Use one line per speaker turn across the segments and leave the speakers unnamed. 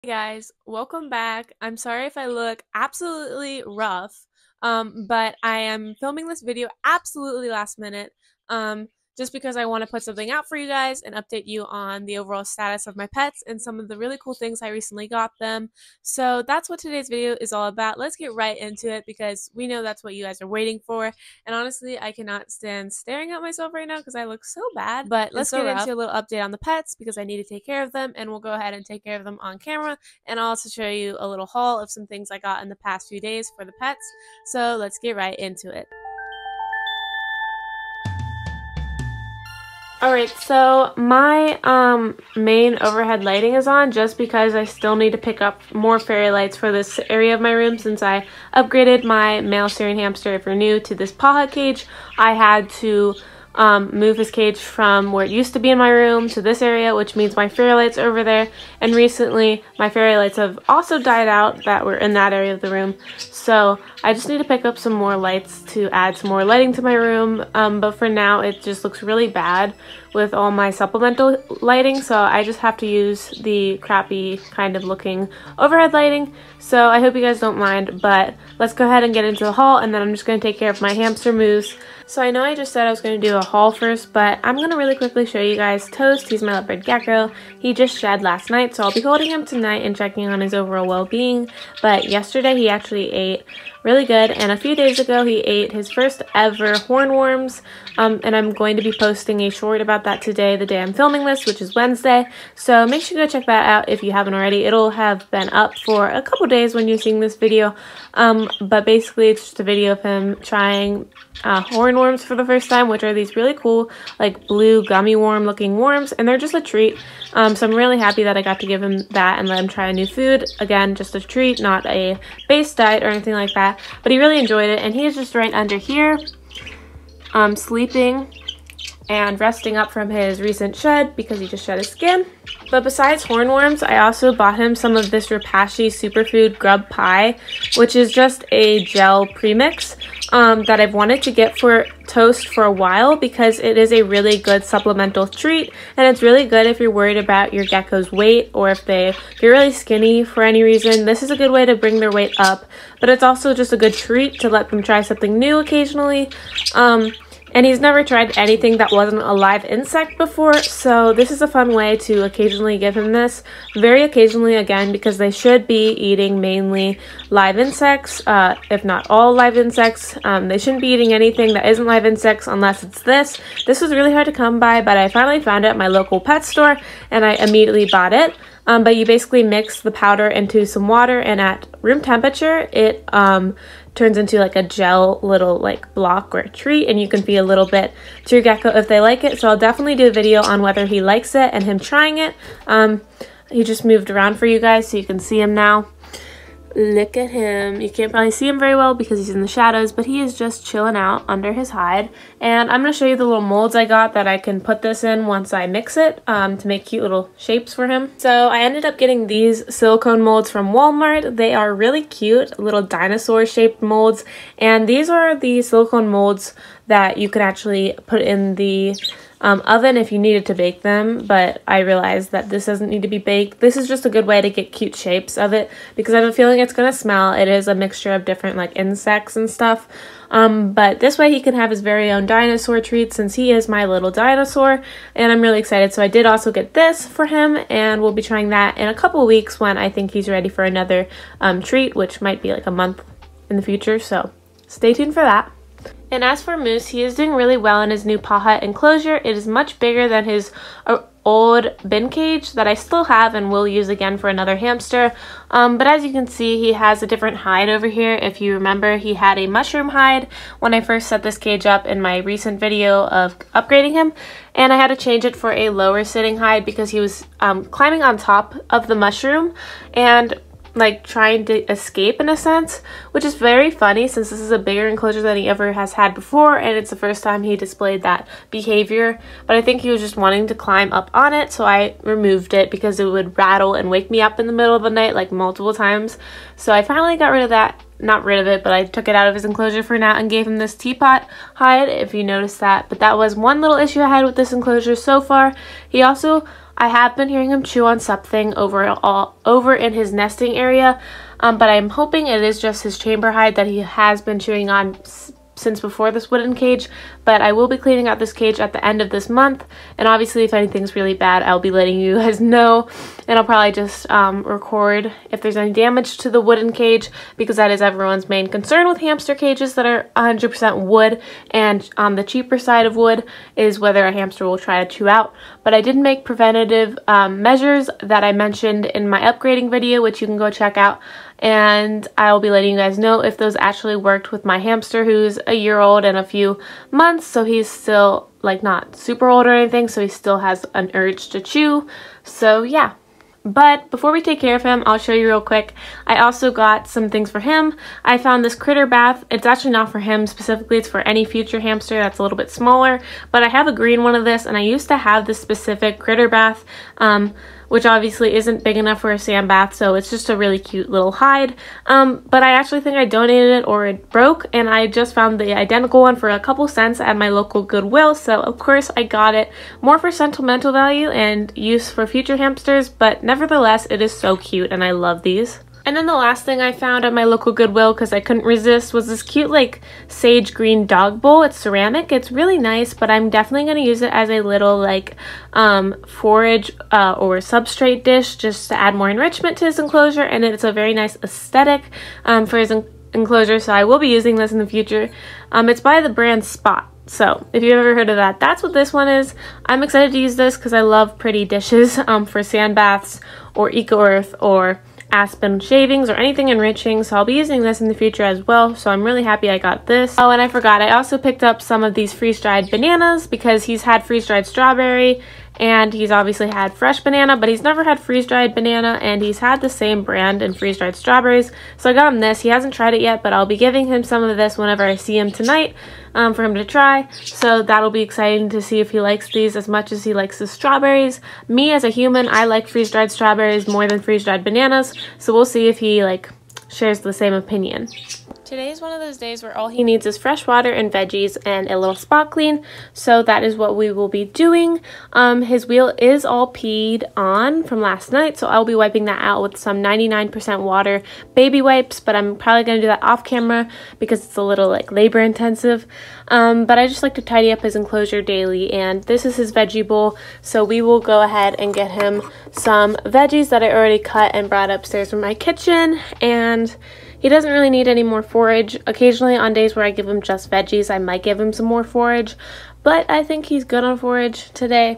Hey guys, welcome back. I'm sorry if I look absolutely rough, but I am filming this video absolutely last minute, just because I want to put something out for you guys and update you on the overall status of my pets and some of the really cool things I recently got them. So that's what today's video is all about. Let's get right into it because we know that's what you guys are waiting for. And honestly, I cannot stand staring at myself right now because I look so bad. But let's get into a little update on the pets because I need to take care of them, and we'll go ahead and take care of them on camera. And I'll also show you a little haul of some things I got in the past few days for the pets. So let's get right into it. Alright, so my main overhead lighting is on just because I still need to pick up more fairy lights for this area of my room since I upgraded my male Syrian hamster, if you're new to this paw hut cage. I had to move his cage from where it used to be in my room to this area, which means my fairy lights are over there. And recently my fairy lights have also died out that were in that area of the room. So I just need to pick up some more lights to add some more lighting to my room. But for now it just looks really bad with all my supplemental lighting, so I just have to use the crappy kind of looking overhead lighting. So I hope you guys don't mind, but let's go ahead and get into the haul, and then I'm just going to take care of my hamster Moose. So I know I just said I was going to do a haul first, but I'm going to really quickly show you guys Toast. He's my leopard gecko. He just shed last night, so I'll be holding him tonight and checking on his overall well-being. But yesterday he actually ate really good, and a few days ago he ate his first ever hornworms, and I'm going to be posting a short about that today, the day I'm filming this, which is Wednesday. So make sure you go check that out if you haven't already. It'll have been up for a couple days when you're seeing this video, but basically it's just a video of him trying hornworms for the first time, which are these really cool like blue gummy worm looking worms, and they're just a treat. So I'm really happy that I got to give him that and let him try a new food. Again, just a treat, not a base diet or anything like that, but he really enjoyed it, and he is just right under here sleeping and resting up from his recent shed because he just shed his skin. But besides hornworms, I also bought him some of this Repashy Superfood Grub Pie, which is just a gel premix that I've wanted to get for Toast for a while because it is a really good supplemental treat, and it's really good if you're worried about your gecko's weight or if they get really skinny for any reason. This is a good way to bring their weight up, but it's also just a good treat to let them try something new occasionally. And he's never tried anything that wasn't a live insect before, so this is a fun way to occasionally give him this. Very occasionally, again, because they should be eating mainly live insects, if not all live insects. They shouldn't be eating anything that isn't live insects unless it's this. This was really hard to come by, but I finally found it at my local pet store, and I immediately bought it. But you basically mix the powder into some water, and at room temperature, it turns into like a gel little like block or a treat, and you can feed a little bit to your gecko if they like it. So I'll definitely do a video on whether he likes it and him trying it. He just moved around for you guys so you can see him now. Look at him. You can't probably see him very well because he's in the shadows, but he is just chilling out under his hide. And I'm going to show you the little molds I got that I can put this in once I mix it to make cute little shapes for him. So I ended up getting these silicone molds from Walmart. They are really cute, little dinosaur shaped molds, and these are the silicone molds that you can actually put in the oven if you needed to bake them, but I realized that this doesn't need to be baked. This is just a good way to get cute shapes of it because I have a feeling it's gonna smell. It is a mixture of different like insects and stuff, but this way he can have his very own dinosaur treat since he is my little dinosaur, and I'm really excited. So I did also get this for him, and we'll be trying that in a couple weeks when I think he's ready for another treat, which might be like a month in the future, so stay tuned for that. And as for Moose, he is doing really well in his new paw hut enclosure. It is much bigger than his old bin cage that I still have and will use again for another hamster. But as you can see, he has a different hide over here. If you remember, he had a mushroom hide when I first set this cage up in my recent video of upgrading him. And I had to change it for a lower sitting hide because he was climbing on top of the mushroom and like trying to escape in a sense, which is very funny since this is a bigger enclosure than he ever has had before, and it's the first time he displayed that behavior. But I think he was just wanting to climb up on it, so I removed it because it would rattle and wake me up in the middle of the night like multiple times. So I finally got rid of that. Not rid of it, but I took it out of his enclosure for now and gave him this teapot hide, if you noticed that. But that was one little issue I had with this enclosure so far. He also I have been hearing him chew on something over in his nesting area, but I'm hoping it is just his chamber hide that he has been chewing on since before this wooden cage. But I will be cleaning out this cage at the end of this month, and obviously if anything's really bad, I'll be letting you guys know, and I'll probably just record if there's any damage to the wooden cage, because that is everyone's main concern with hamster cages that are 100% wood, and on the cheaper side of wood is whether a hamster will try to chew out. But I did make preventative measures that I mentioned in my upgrading video, which you can go check out, and I'll be letting you guys know if those actually worked with my hamster, who's a year old and a few months, so he's still like not super old or anything, so he still has an urge to chew. So yeah. But before we take care of him, I'll show you real quick. I also got some things for him. I found this critter bath. It's actually not for him specifically, it's for any future hamster that's a little bit smaller, but I have a green one of this, and I used to have this specific critter bath, which obviously isn't big enough for a sand bath, so it's just a really cute little hide. But I actually think I donated it or it broke, and I just found the identical one for a couple cents at my local Goodwill, so of course I got it more for sentimental value and use for future hamsters, but nevertheless it is so cute and I love these. And then the last thing I found at my local Goodwill, because I couldn't resist, was this cute like sage green dog bowl. It's ceramic. It's really nice, but I'm definitely going to use it as a little like forage or substrate dish just to add more enrichment to his enclosure, and it's a very nice aesthetic for his enclosure, so I will be using this in the future. It's by the brand Spot. So if you've ever heard of that, that's what this one is. I'm excited to use this because I love pretty dishes for sand baths or Eco Earth or Aspen shavings or anything enriching, so I'll be using this in the future as well, so I'm really happy I got this. Oh, and I forgot, I also picked up some of these freeze-dried bananas because he's had freeze-dried strawberry and he's obviously had fresh banana, but he's never had freeze-dried banana, and he's had the same brand in freeze-dried strawberries, so I got him this. He hasn't tried it yet, but I'll be giving him some of this whenever I see him tonight for him to try, so that'll be exciting to see if he likes these as much as he likes the strawberries. Me as a human, I like freeze-dried strawberries more than freeze-dried bananas, so we'll see if he like shares the same opinion. Today is one of those days where all he needs is fresh water and veggies and a little spot clean, so that is what we will be doing. His wheel is all peed on from last night, so I'll be wiping that out with some 99% water baby wipes, but I'm probably going to do that off camera because it's a little like labor intensive. But I just like to tidy up his enclosure daily, and this is his veggie bowl, so we will go ahead and get him some veggies that I already cut and brought upstairs from my kitchen. And he doesn't really need any more forage. Occasionally on days where I give him just veggies, I might give him some more forage, but I think he's good on forage today,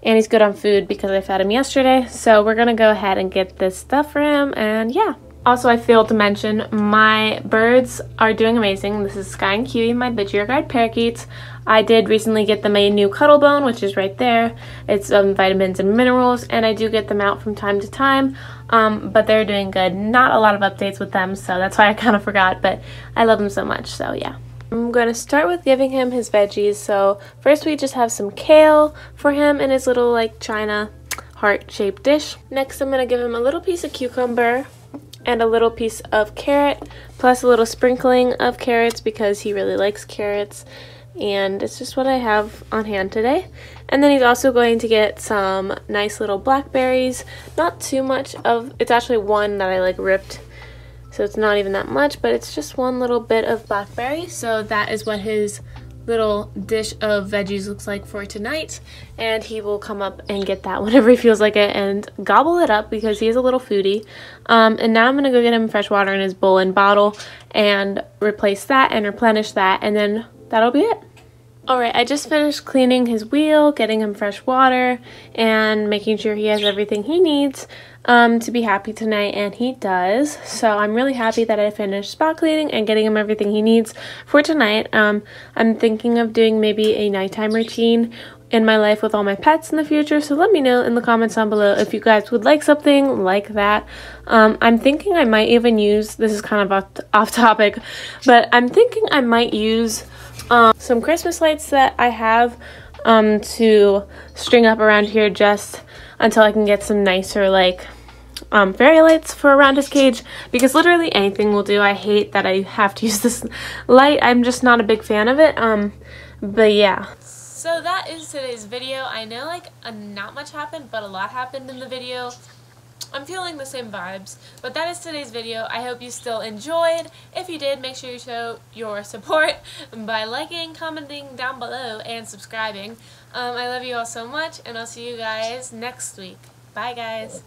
and he's good on food because I fed him yesterday. So we're gonna go ahead and get this stuff for him, and yeah. Also, I failed to mention, my birds are doing amazing. This is Sky and Kiwi, my Budgerigar parakeets. I did recently get them a new cuddle bone, which is right there. It's vitamins and minerals, and I do get them out from time to time, but they're doing good. Not a lot of updates with them, so that's why I kind of forgot, but I love them so much, so yeah. I'm going to start with giving him his veggies. So first we just have some kale for him in his little like china heart-shaped dish. Next I'm going to give him a little piece of cucumber and a little piece of carrot, plus a little sprinkling of carrots because he really likes carrots, and it's just what I have on hand today. And then he's also going to get some nice little blackberries. Not too much of, it's actually one that I like ripped, so it's not even that much, but it's just one little bit of blackberry. So that is what his little dish of veggies looks like for tonight, and he will come up and get that whenever he feels like it and gobble it up because he is a little foodie. And now I'm gonna go get him fresh water in his bowl and bottle and replace that and replenish that, and then that'll be it. Alright, I just finished cleaning his wheel, getting him fresh water, and making sure he has everything he needs to be happy tonight, and he does. So I'm really happy that I finished spot cleaning and getting him everything he needs for tonight. I'm thinking of doing maybe a nighttime routine in my life with all my pets in the future, so let me know in the comments down below if you guys would like something like that. I'm thinking I might even use, this is kind of off topic, but I'm thinking I might use some Christmas lights that I have to string up around here just until I can get some nicer like fairy lights for around his cage, because literally anything will do. I hate that I have to use this light. I'm just not a big fan of it. But yeah. So that is today's video. I know like not much happened, but a lot happened in the video. I'm feeling the same vibes, but that is today's video. I hope you still enjoyed. If you did, make sure you show your support by liking, commenting down below, and subscribing. I love you all so much, and I'll see you guys next week. Bye, guys.